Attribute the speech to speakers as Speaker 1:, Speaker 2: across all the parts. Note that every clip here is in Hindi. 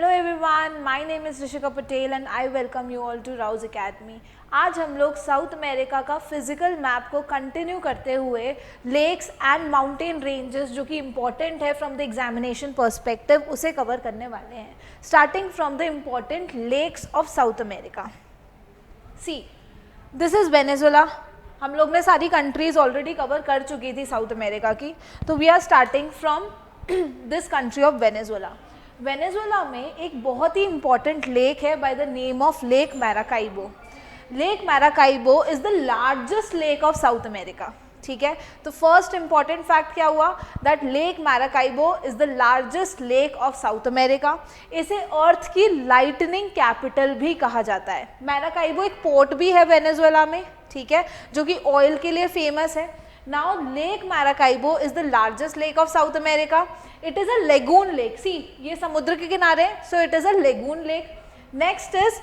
Speaker 1: Hello everyone, my name is Rishika Patel and I welcome you all to Rouse academy. आज हम लोग साउथ अमेरिका का फिजिकल मैप को कंटिन्यू करते हुए लेक्स एंड माउंटेन रेंजेस जो कि इम्पॉर्टेंट है फ्रॉम द एग्जामिनेशन पर्सपेक्टिव उसे कवर करने वाले हैं, starting from the important lakes of South America. See, this is Venezuela. हम लोग ने सारी कंट्रीज ऑलरेडी कवर कर चुकी थी साउथ अमेरिका की, तो we are starting from this country of Venezuela. Venezuela में एक बहुत ही इंपॉर्टेंट लेक है by the name of lake Maracaibo. Lake Maracaibo is the largest lake of South America. ठीक है, तो फर्स्ट इंपॉर्टेंट फैक्ट क्या हुआ, that lake Maracaibo is the largest lake of South America. इसे अर्थ की लाइटनिंग कैपिटल भी कहा जाता है। मैराकाइबो एक पोर्ट भी है वेनेजुएला में, ठीक है, जो कि ऑयल के लिए फेमस है। Now lake Maracaibo is the largest lake of South America. It is a lagoon lake. See, ये समुद्र के किनारे है, so it is a lagoon lake. Next is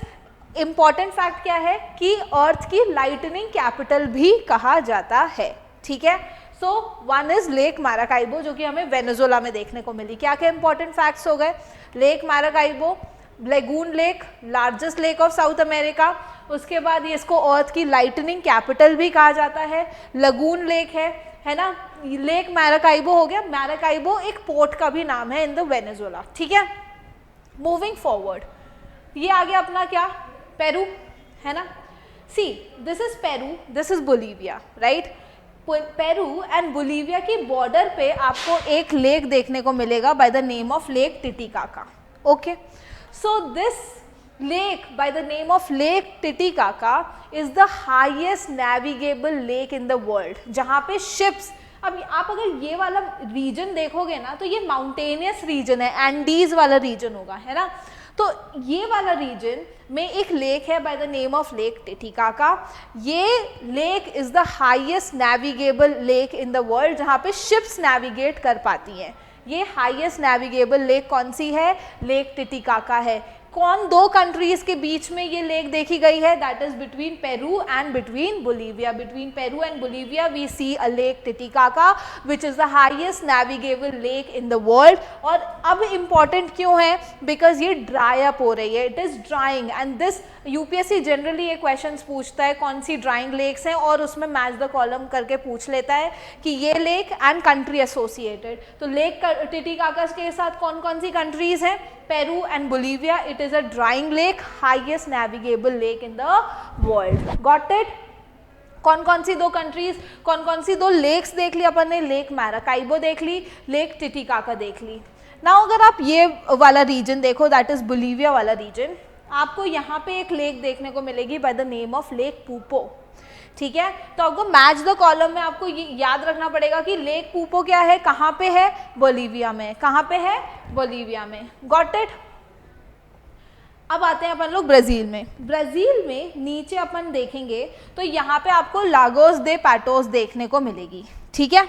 Speaker 1: important fact क्या है कि अर्थ की लाइटनिंग कैपिटल भी कहा जाता है। ठीक है, सो वन इज लेक मैराकाइबो जो कि हमें वेनेजुएला में देखने को मिली। क्या क्या इंपॉर्टेंट फैक्ट्स हो गए, lake Maracaibo lagoon lake, largest lake of South America. उसके बाद ये इसको अर्थ की लाइटनिंग कैपिटल भी कहा जाता है, लगून लेक है ना। लेक मैराकाइबो हो गया। मैराकाइबो एक पोर्ट का भी नाम है इन द वेनेजुएला। ठीक है, मूविंग फॉरवर्ड, ये आ गया अपना क्या, पेरू, है ना। See, this is Peru, this is Bolivia, right. Peru and Bolivia की बॉर्डर पे आपको एक लेक देखने को मिलेगा by the name of lake Titicaca. Okay, so this lake by the name of Lake Titicaca is the highest navigable lake in the world, जहाँ पे ships, अब आप अगर ये वाला रीजन देखोगे ना तो ये माउंटेनियस रीजन है, एंडीज वाला रीजन होगा, है ना। तो ये वाला रीजन में एक लेक है by the name of lake Titicaca. ये lake is the highest navigable lake in the world, जहाँ पे शिप्स नेविगेट कर पाती हैं। ये हाईएस्ट नेविगेबल लेक कौन सी है, लेक टिटिकाका है। कौन दो कंट्रीज के बीच में ये लेक देखी गई है, that is between Peru and between Bolivia. Between Peru and Bolivia we see a lake Titicaca which is the highest navigable lake in the world. और अब इम्पॉर्टेंट क्यों है, बिकॉज ये ड्राई अप हो रही है, it is drawing. And this UPSC generally ये क्वेश्चंस पूछता है कौन सी ड्राइंग लेक्स हैं और उसमें मैच द कॉलम करके पूछ लेता है कि ये लेक एंड कंट्री एसोसिएटेड। तो लेक टिटिकाका के साथ कौन कौन सी कंट्रीज हैं, Peru and Bolivia. It is a drawing lake, highest navigable lake in the world. Got it. कौन कौन सी दो कंट्रीज, कौन कौन सी दो लेक्स देख ली अपन ने, लेक मैराकाइबो देख ली, लेक टिटिकाका देख ली। नाउ अगर आप ये वाला रीजन देखो, दैट इज बोलीविया वाला रीजन, आपको यहाँ पे एक लेक देखने को मिलेगी by the name of lake Poopo. ठीक है, तो आपको मैच द कॉलम में आपको ये याद रखना पड़ेगा कि लेक पूपो क्या है, कहाँ पे है, बोलीविया में। कहाँ पे है, बोलीविया में। Got it. अब आते हैं अपन लोग ब्राज़ील में। ब्राज़ील में नीचे अपन देखेंगे तो यहाँ पे आपको लागोस दे पैटोस देखने को मिलेगी। ठीक है,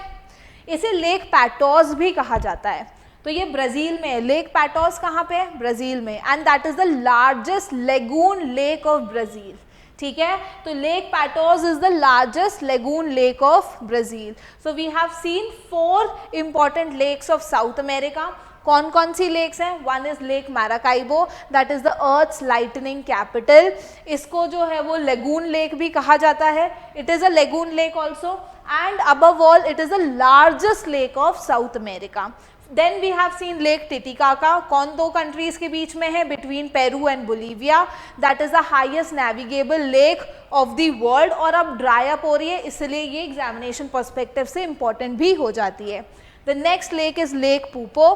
Speaker 1: इसे लेक पैटोस भी कहा जाता है। तो ये ब्राज़ील में, लेक पैटोस कहाँ पे है, ब्राज़ील में, and that is the largest lagoon lake of Brazil. ठीक है, तो lake Patos is the largest lagoon lake of Brazil. So we have seen 4 important lakes of South America. कौन कौन सी लेक्स हैं, one is lake Maracaibo, that is the earth's lightning capital. इसको जो है वो लेगून लेक भी कहा जाता है, it is a lagoon lake also, and above all it is the largest lake of South America. Then we have seen lake Titicaca, कौन दो कंट्रीज के बीच में है, between Peru and Bolivia, that is the highest navigable lake of the world. और अब ड्राई अप हो रही है, इसलिए ये एग्जामिनेशन पर्सपेक्टिव से इंपॉर्टेंट भी हो जाती है। The next lake is lake Poopo,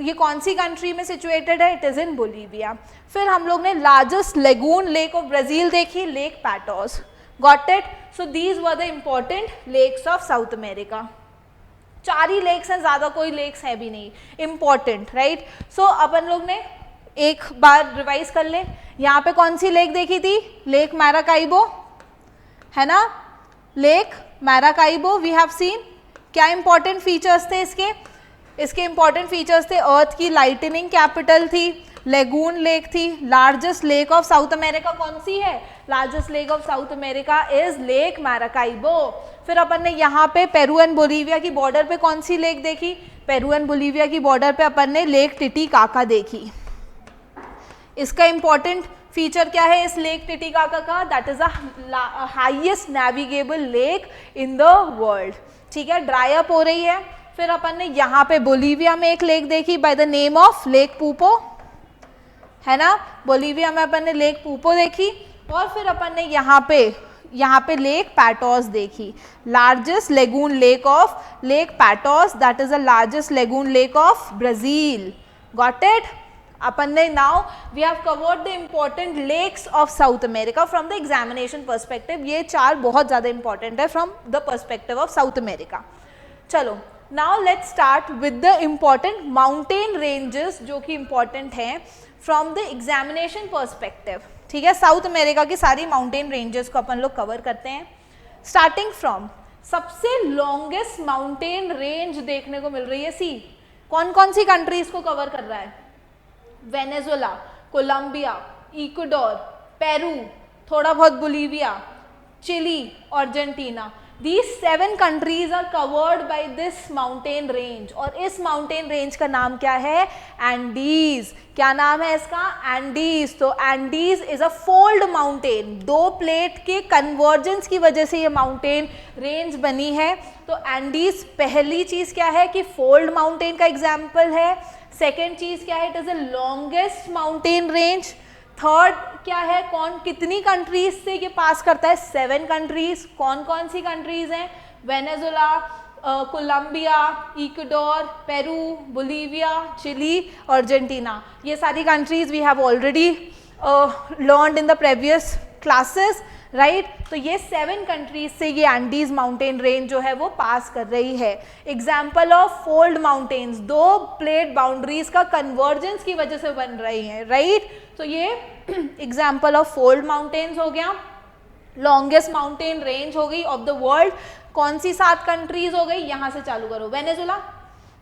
Speaker 1: ये कौन सी कंट्री में सिचुएटेड है, इट इज इन बोलीविया। फिर हम लोग ने largest lagoon lake of Brazil देखी, lake Patos. Got it. So these were the important lakes of South America. 4 ही लेक्स हैं, ज़्यादा कोई लेक्स है भी नहीं इम्पॉर्टेंट, राइट। सो अपन लोग ने एक बार रिवाइज कर ले, यहाँ पे कौन सी लेक देखी थी, लेक मैराकाइबो, है ना। Lake Maracaibo we have seen. क्या इंपॉर्टेंट फीचर्स थे इसके इंपॉर्टेंट फीचर्स थे, अर्थ की लाइटनिंग कैपिटल थी, लेगून लेक थी, largest lake of South America कौन सी है, largest lake of South America is lake Maracaibo. फिर अपन ने यहाँ पे पेरू एंड बोलीविया की बॉर्डर पे कौन सी लेक देखी, पेरू एंड बोलीविया की बॉर्डर पे अपन ने लेक टिटिकाका देखी। इसका इंपॉर्टेंट फीचर क्या है इस लेक टिटिकाका का? That is the highest navigable lake in the world. ठीक है, ड्राई अप हो रही है। फिर अपन ने यहाँ पे बोलीविया में एक लेक देखी by the name of lake Poopo, है ना, बोलीविया में अपन ने लेक पूपो देखी। और फिर अपन ने यहाँ पे लेक पैटोस देखी, largest lagoon lake of lake Patos, that is the largest lagoon lake of Brazil. Got it? अपन ने now we have covered the important lakes of South America from the examination perspective. ये 4 बहुत ज़्यादा इंपॉर्टेंट है from the perspective of South America. चलो now let's start with the important mountain ranges जो कि इम्पॉर्टेंट हैं फ्रॉम द एग्जामिनेशन पर्सपेक्टिव। ठीक है, साउथ अमेरिका की सारी माउंटेन रेंजेस को अपन लोग कवर करते हैं। स्टार्टिंग फ्रॉम सबसे लॉन्गेस्ट माउंटेन रेंज देखने को मिल रही है सी, कौन कौन सी कंट्रीज को कवर कर रहा है? वेनेजुला, कोलंबिया, इक्वाडोर, पेरू, थोड़ा बहुत Bolivia, Chile, Argentina. These 7 countries are covered by this mountain range। और इस माउंटेन रेंज का नाम क्या है? एंडीज। क्या नाम है इसका? एंडीज। तो Andes is a fold mountain, 2 plate के कन्वर्जेंस की वजह से ये माउंटेन रेंज बनी है। तो एंडीज पहली चीज क्या है कि फोल्ड माउंटेन का एग्जाम्पल है। सेकेंड चीज क्या है? It is the longest mountain range. Third क्या है? कौन कितनी कंट्रीज से ये पास करता है? 7 कंट्रीज। कौन कौन सी कंट्रीज हैं? Venezuela, Colombia, Ecuador, Peru, Bolivia, Chile, Argentina. ये सारी countries we have already learned in the previous classes, right. तो ये 7 कंट्रीज से ये एंडीज माउंटेन रेंज जो है वो पास कर रही है। Example of fold mountains, 2 plate boundaries का कन्वर्जेंस की वजह से बन रही हैं, राइट। तो ये एग्जाम्पल ऑफ फोल्ड माउंटेन्स हो गया। लॉन्गेस्ट माउंटेन रेंज हो गई ऑफ द वर्ल्ड, कौन सी 7 कंट्रीज हो गई? यहां से चालू करो, Venezuela,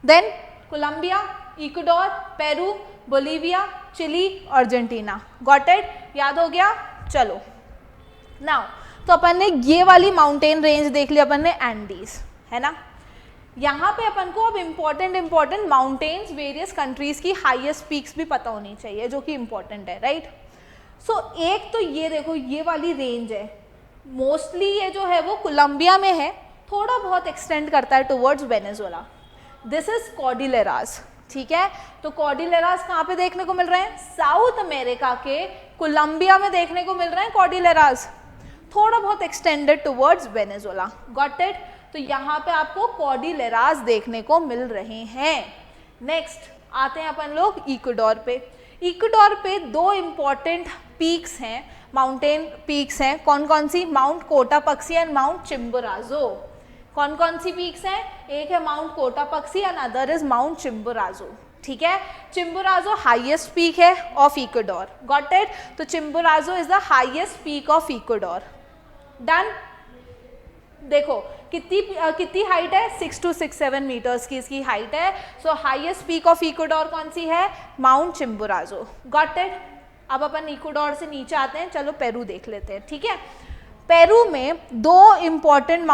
Speaker 1: then Colombia, Ecuador, Peru, Bolivia, Chile, Argentina. Got it? याद हो गया? चलो नाउ तो अपन ने ये वाली माउंटेन रेंज देख ली, अपन ने एंडीज, है ना। यहाँ पे अपन को अब इम्पॉर्टेंट माउंटेन्स वेरियस कंट्रीज की हाईएस्ट पीक्स भी पता होनी चाहिए जो कि इम्पॉर्टेंट है, राइट। सो एक तो ये देखो ये वाली रेंज है, मोस्टली ये जो है वो कोलंबिया में है, थोड़ा बहुत एक्सटेंड करता है टुवर्ड्स वेनेजुला। दिस इज कॉर्डिलेरास, ठीक है। तो कॉर्डिलेरास कहाँ पे देखने को मिल रहे हैं? साउथ अमेरिका के कोलंबिया में देखने को मिल रहे हैं कॉर्डिलेरास, थोड़ा बहुत extended towards Venezuela. Got it? तो यहाँ पे आपको कॉर्डिलेरास देखने को मिल रहे हैं। नेक्स्ट आते हैं अपन लोग इक्वाडोर पे। इक्वाडोर पे 2 इम्पॉर्टेंट पीक्स हैं, माउंटेन पीक्स हैं। कौन कौन सी? Mount Cotopaxi and mount Chimborazo. कौन कौन सी पीक्स हैं? एक है mount Cotopaxi and other is mount Chimborazo, ठीक है। चिम्बोराजो हाईएस्ट पीक है ऑफ इक्वाडोर। Got it? तो Chimborazo is the highest peak of Ecuador. Done. देखो कितनी हाइट है? 6 to 6-7 मीटर्स की इसकी हाइट है। सो हाईएस्ट पीक ऑफ इक्वाडोर कौन सी है? Mount Chimborazo. Got it? अब अपन इक्वाडोर से नीचे आते हैं, चलो पेरू देख लेते हैं, ठीक है। पेरू में 2 इम्पॉर्टेंट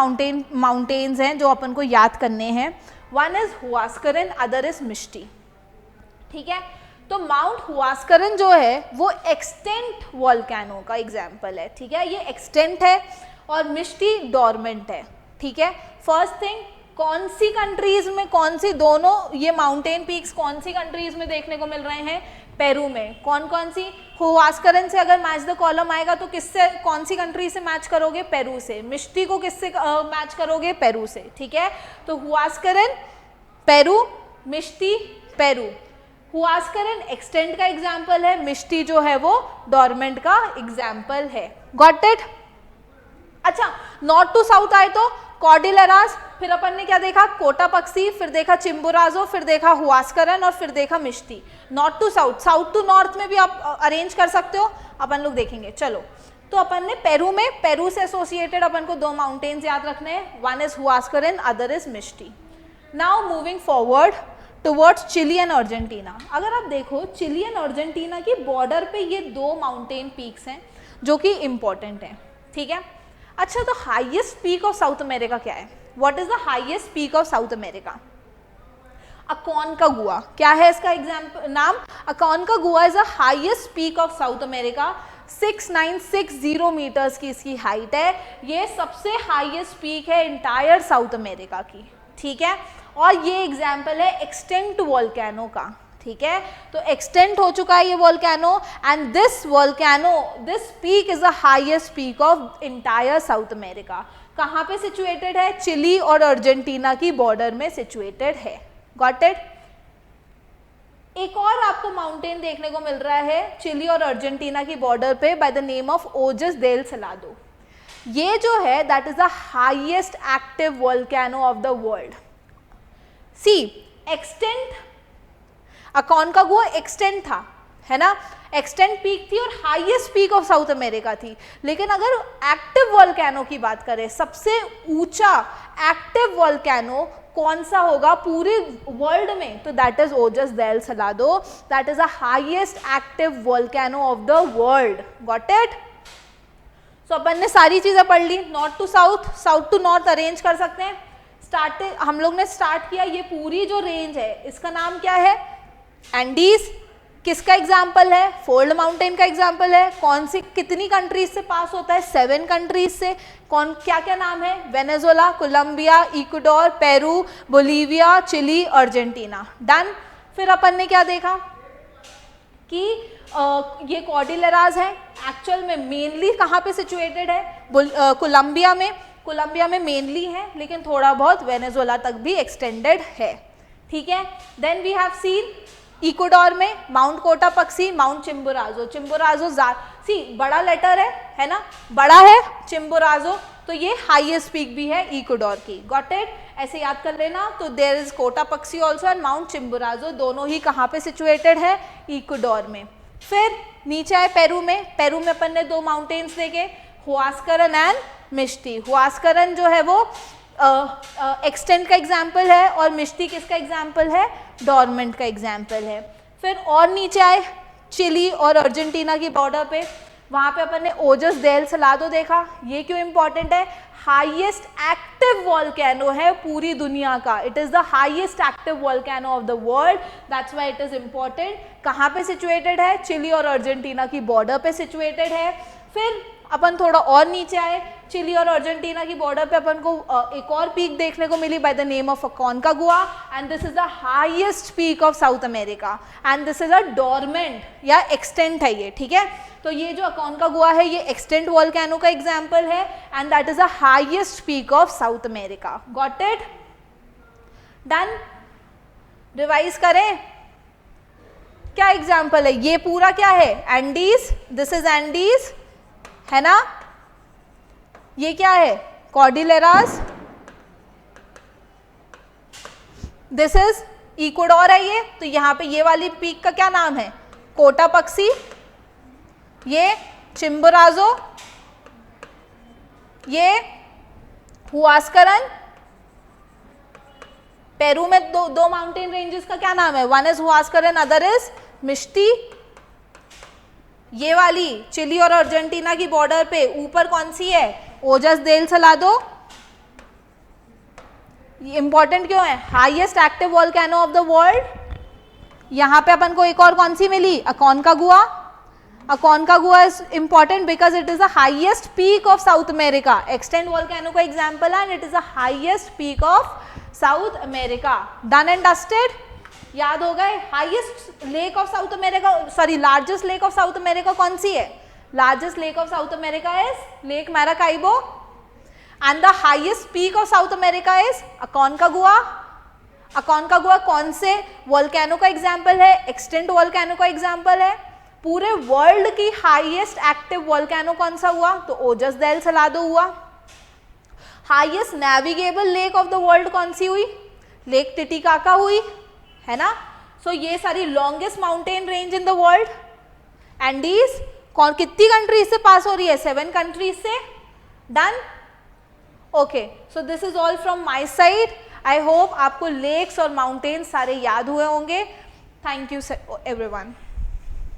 Speaker 1: माउंटेन्स हैं जो अपन को याद करने हैं। One is Huascaran, other is मिष्टी, ठीक है। तो माउंट हुआस्करन जो है वो एक्सटेंट वॉल्केनो का एग्जाम्पल है, ठीक है। ये एक्सटेंट है और मिष्टी डोरमेंट है, ठीक है। फर्स्ट थिंग, कौन सी कंट्रीज में, कौन सी दोनों ये माउंटेन पीक्स कौन सी कंट्रीज में देखने को मिल रहे हैं? पेरू में। कौन कौन सी? हुआस्करन से अगर मैच द कॉलम आएगा तो किससे, कौन सी कंट्री से मैच करोगे? पेरू से। मिष्टी को किससे मैच करोगे? पेरू से, ठीक है। तो हुआस्करन पेरू, मिष्टी पेरू। हुआस्करन एक्सटेंट का एग्जाम्पल है, मिष्टी जो है वो डोरमेंट का एग्जाम्पल है। Got it? अच्छा, नॉर्थ टू साउथ आए तो कॉर्डिलेरास, फिर अपन ने क्या देखा? कोटापक्सी, फिर देखा चिम्बोराजो, फिर देखा हुआस्करन और फिर देखा Misti. North to south, south to north में भी आप अरेंज कर सकते हो, अपन लोग देखेंगे। चलो, तो अपन ने पेरू में, पेरू से एसोसिएटेड अपन को 2 माउंटेन्स याद रखने हैं, one is Huascaran, other is Misti. Now moving forward towards Chile and Argentina. अगर आप देखो चिली एंड अर्जेंटीना की बॉर्डर पे ये 2 माउंटेन पीक्स हैं जो कि इंपॉर्टेंट हैं, ठीक है। अच्छा, तो highest peak of South America क्या है? What is the highest peak of South America? Aconcagua, क्या है इसका एग्जाम्पल नाम? Aconcagua is the highest peak of South America, 6960 metres की इसकी हाइट है। ये सबसे हाईएस्ट पीक है इंटायर साउथ अमेरिका की, ठीक है। और ये एग्जाम्पल है एक्सटेंट वोल्केनो का, ठीक है। तो एक्सटेंट हो चुका है ये volcano, and this volcano, this peak is the highest peak of entire South America. कहाँ पे सिचुएटेड है? चिली और अर्जेंटीना की बॉर्डर में सिचुएटेड है। Got it? एक और आपको माउंटेन देखने को मिल रहा है चिली और अर्जेंटीना की बॉर्डर पे by the name of Ojos del Salado. ये जो है that is the highest active volcano of the world. See extinct, Aconcagua extinct था, है ना, एक्सटेंट पीक थी और highest peak of South America थी। लेकिन अगर एक्टिव वोल्केनो की बात करें, सबसे ऊंचा एक्टिव वोल्केनो कौन सा होगा पूरे वर्ल्ड में? तो that is Ojos del Salado, that is the highest active volcano of the world. Got it? So अपन ने सारी चीजें पढ़ ली, north to south, south to north arrange कर सकते हैं। हम लोग ने स्टार्ट किया, ये पूरी जो रेंज है इसका नाम क्या है? एंडीज। किसका एग्जाम्पल है? फोल्ड माउंटेन का एग्जाम्पल है। कौन सी, कितनी कंट्रीज से पास होता है? 7 कंट्रीज से। कौन, क्या क्या नाम है? Venezuela, Colombia, Ecuador, Peru, Bolivia, Chile, Argentina. Done. फिर अपन ने क्या देखा कि ये कॉर्डिलेराज है, एक्चुअल में मेनली कहाँ पे सिचुएटेड है? कोलंबिया में, कोलंबिया में मेनली है, लेकिन थोड़ा बहुत वेनेजुएला तक भी एक्सटेंडेड है, ठीक है। Then we have seen Ecuador में mount Cotopaxi, mount Chimborazo. Chimborazo C बड़ा लेटर है ना, बड़ा है चिम्बोराजो, तो ये हाईएस्ट पीक भी है इक्वाडोर की। Got it? ऐसे याद कर लेना। तो there is Cotopaxi also and mount Chimborazo, दोनों ही कहाँ पे सिचुएटेड है? इक्वाडोर में। फिर नीचे आए पेरू में। पेरू में अपन ने 2 माउंटेन्स देखे, हुआस्करन एंड मिष्टी। हुआस्करन जो है वो एक्सटेंट का एग्जाम्पल है और मिष्टी किसका एग्जाम्पल है? डॉर्मेंट का एग्जाम्पल है। फिर और नीचे आए चिली और अर्जेंटीना की बॉर्डर पे, वहाँ पे अपन ने ओजस देल सलादो देखा। ये क्यों इंपॉर्टेंट है? हाईएस्ट एक्टिव वोल्केनो है पूरी दुनिया का, it is the highest active volcano of the world, that's why it is important. कहाँ पे सिचुएटेड है? चिली और अर्जेंटीना की बॉर्डर पे सिचुएटेड है। फिर अपन थोड़ा और नीचे आए, चिली और अर्जेंटीना की बॉर्डर पे अपन को एक और पीक देखने को मिली by the name of Aconcagua, and this is the highest peak of South America, and this is a dormant या एक्सटेंट है ये, ठीक है। तो ये जो अकोनकागुआ है ये एक्सटेंट वोल्केनो का एग्जाम्पल है, and that is the highest peak of South America. Got it? Done. Revise करें, क्या एग्जाम्पल है? ये पूरा क्या है? एंडीज, दिस इज एंडीज, है ना। ये क्या है? कॉर्डिलेरास, दिस इज इक्वाडोर है ये, तो यहाँ पे ये वाली पीक का क्या नाम है? कोटापक्सी। ये चिम्बोराजो, ये हुआस्करन। पेरू में दो माउंटेन रेंजेस का क्या नाम है? One is Huascaran, other is मिष्टी। ये वाली चिली और अर्जेंटीना की बॉर्डर पे ऊपर कौन सी है? ओजस देल सलादो। ये इंपॉर्टेंट क्यों है? Highest active volcano of the world. यहाँ पे अपन को एक और कौन सी मिली? Aconcagua. Aconcagua is important because it is the highest peak of South America, extinct volcano का एग्जाम्पल है, and it is the highest peak of South America. Done and dusted. याद हो गए? Highest lake of South America, sorry largest lake of South America कौन सी है? Largest lake of South America is lake Maracaibo, and the highest peak of South America is Aconcagua. Aconcagua कौन से वोल्केनो का एग्जाम्पल है? एक्सटेंट वोल्केनो का एग्जाम्पल है। पूरे वर्ल्ड की हाईएस्ट एक्टिव वोल्केनो कौन सा हुआ? तो ओजस देल सलादो हुआ। Highest navigable lake of the world कौन सी हुई? लेक टिटिकाका हुई, है ना। सो ये सारी longest mountain range in the world. Andes कौन, कितनी कंट्रीज से पास हो रही है? 7 कंट्रीज से। Done. Okay, so this is all from my side. I hope आपको लेक्स और माउंटेन्स सारे याद हुए होंगे। Thank you everyone.